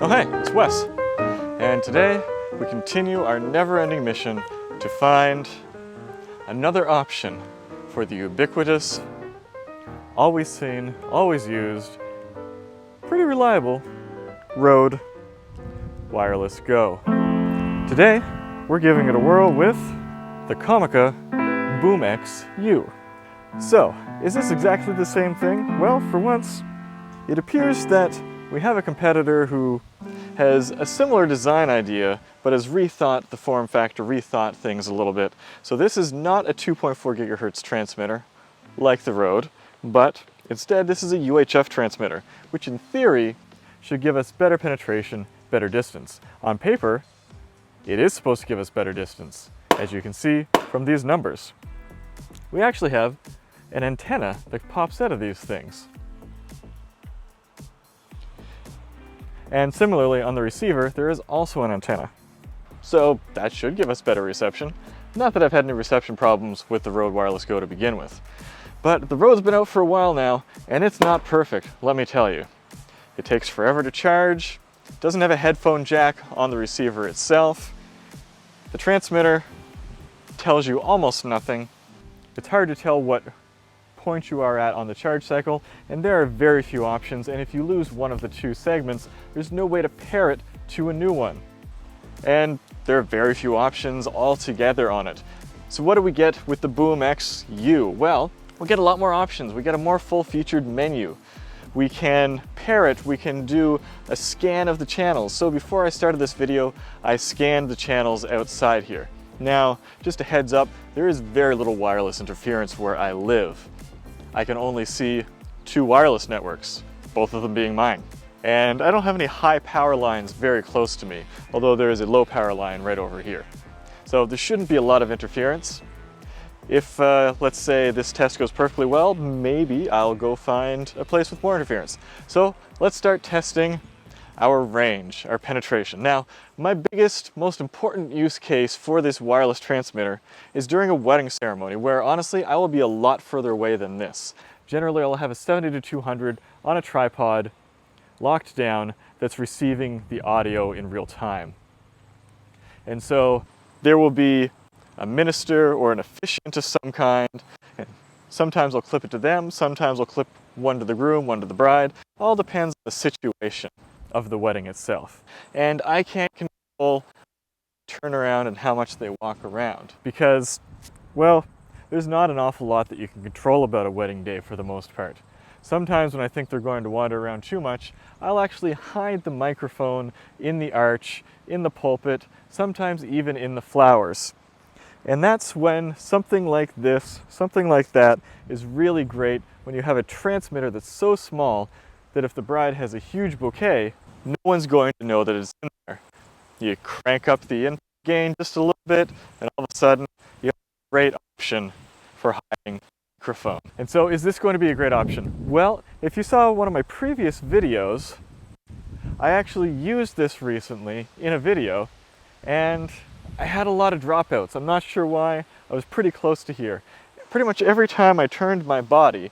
Oh hey, it's Wes. And today we continue our never-ending mission to find another option for the ubiquitous, always seen, always used, pretty reliable Rode Wireless Go. Today we're giving it a whirl with the Comica BoomX-U. So, is this exactly the same thing? Well, for once, it appears that we have a competitor who has a similar design idea, but has rethought the form factor, rethought things a little bit. So this is not a 2.4 gigahertz transmitter, like the Rode, but instead this is a UHF transmitter, which in theory should give us better penetration, better distance. On paper, it is supposed to give us better distance, as you can see from these numbers. We actually have an antenna that pops out of these things. And similarly on the receiver, there is also an antenna. So that should give us better reception. Not that I've had any reception problems with the Rode Wireless Go to begin with. But the Rode's been out for a while now, and it's not perfect, let me tell you. It takes forever to charge, doesn't have a headphone jack on the receiver itself. The transmitter tells you almost nothing. It's hard to tell what point you are at on the charge cycle, and there are very few options, and if you lose one of the two segments, there's no way to pair it to a new one. And there are very few options altogether on it. So what do we get with the BoomX-U? Well, we get a lot more options. We get a more full-featured menu. We can pair it, we can do a scan of the channels. So before I started this video, I scanned the channels outside here. Now, just a heads up, there is very little wireless interference where I live. I can only see two wireless networks, both of them being mine. And I don't have any high power lines very close to me, although there is a low power line right over here. So there shouldn't be a lot of interference. If, let's say, this test goes perfectly well, maybe I'll go find a place with more interference. So let's start testing our range, our penetration. Now, my biggest, most important use case for this wireless transmitter is during a wedding ceremony, where honestly, I will be a lot further away than this. Generally, I'll have a 70-200 on a tripod, locked down, that's receiving the audio in real time. And so there will be a minister or an officiant of some kind, and sometimes I'll clip it to them, sometimes I'll clip one to the groom, one to the bride. All depends on the situation of the wedding itself. And I can't control turnaround and how much they walk around because, well, there's not an awful lot that you can control about a wedding day for the most part. Sometimes when I think they're going to wander around too much, I'll actually hide the microphone in the arch, in the pulpit, sometimes even in the flowers. And that's when something like this, something like that, is really great when you have a transmitter that's so small that if the bride has a huge bouquet, no one's going to know that it's in there. You crank up the input gain just a little bit, and all of a sudden, you have a great option for hiding the microphone. And so, is this going to be a great option? Well, if you saw one of my previous videos, I actually used this recently in a video, and I had a lot of dropouts. I'm not sure why. I was pretty close to here. Pretty much every time I turned my body,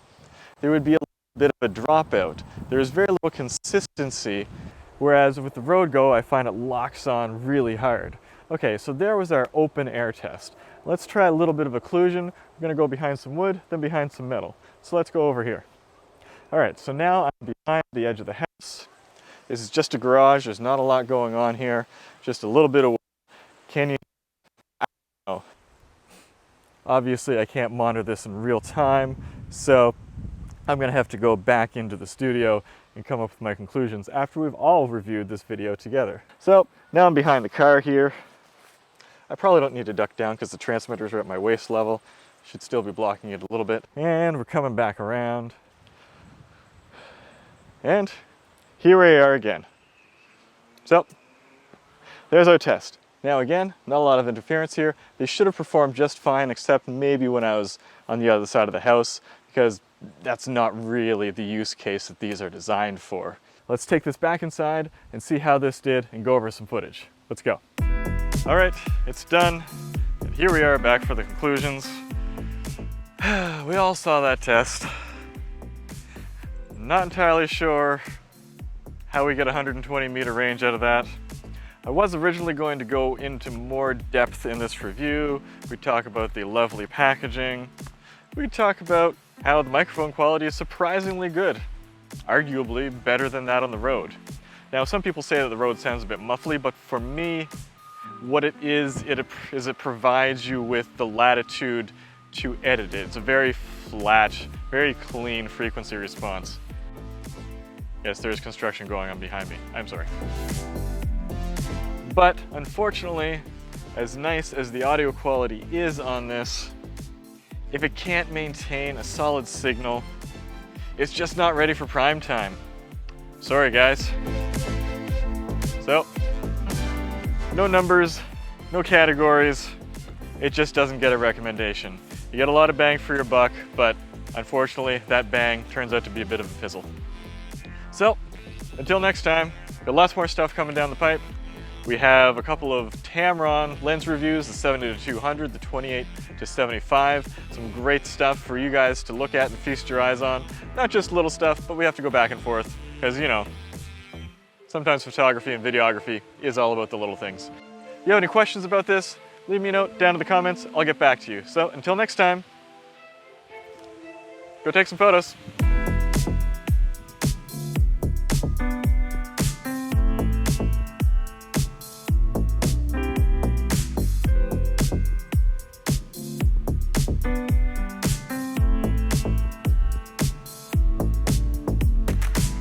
there would be a bit of a dropout. There's very little consistency, whereas with the Rode Go, I find it locks on really hard. Okay, so there was our open air test. Let's try a little bit of occlusion. We're gonna go behind some wood, then behind some metal. So let's go over here. All right, so now I'm behind the edge of the house. This is just a garage. There's not a lot going on here. Just a little bit of wood. Can you? I don't know. Obviously, I can't monitor this in real time, so I'm going to have to go back into the studio and come up with my conclusions after we've all reviewed this video together. So now I'm behind the car here. I probably don't need to duck down because the transmitters are at my waist level. Should still be blocking it a little bit. And we're coming back around. And here we are again. So there's our test. Now again, not a lot of interference here. They should have performed just fine, except maybe when I was on the other side of the house, because that's not really the use case that these are designed for. Let's take this back inside and see how this did and go over some footage. Let's go. All right, it's done. And here we are back for the conclusions. We all saw that test. Not entirely sure how we get 120 meter range out of that. I was originally going to go into more depth in this review. We'd talk about the lovely packaging. We'd talk about how the microphone quality is surprisingly good, arguably better than that on the road. Now, some people say that the road sounds a bit muffly, but for me, what it is it provides you with the latitude to edit it. It's a very flat, very clean frequency response. Yes, there's construction going on behind me. I'm sorry. But unfortunately, as nice as the audio quality is on this, if it can't maintain a solid signal, it's just not ready for prime time. Sorry, guys. So, no numbers, no categories, it just doesn't get a recommendation. You get a lot of bang for your buck, but unfortunately, that bang turns out to be a bit of a fizzle. So, until next time, got lots more stuff coming down the pipe. We have a couple of Tamron lens reviews, the 70-200, the 28-75. Some great stuff for you guys to look at and feast your eyes on. Not just little stuff, but we have to go back and forth, because you know, sometimes photography and videography is all about the little things. If you have any questions about this, leave me a note down in the comments. I'll get back to you. So until next time, go take some photos.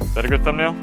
Is that a good thumbnail?